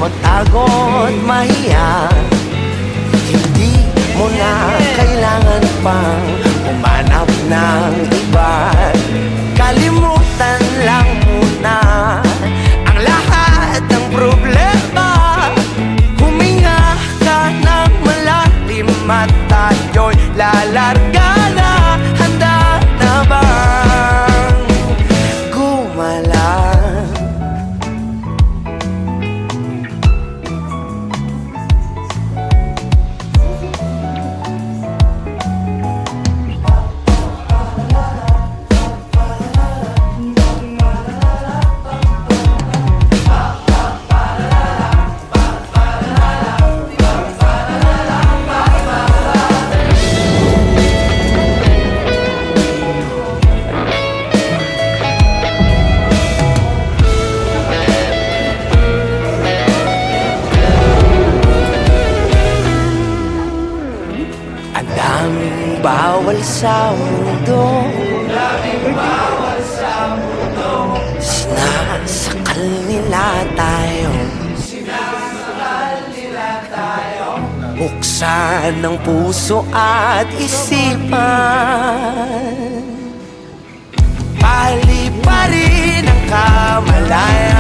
magtago't mahiya. Hindi mo na kailangan pang humanap ng iba. Kalimutan lang muna ang lahat ng problema. Huminga ka ng malalim at tayo'y lalarga na. Handa na bang gumalang? Ang daming bawal sa mundo, sinasakal nila tayo. Buksan ng puso at isipan, pali-pali ng kamalayan.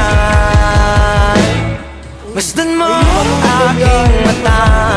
Masdan mo ang aking mata,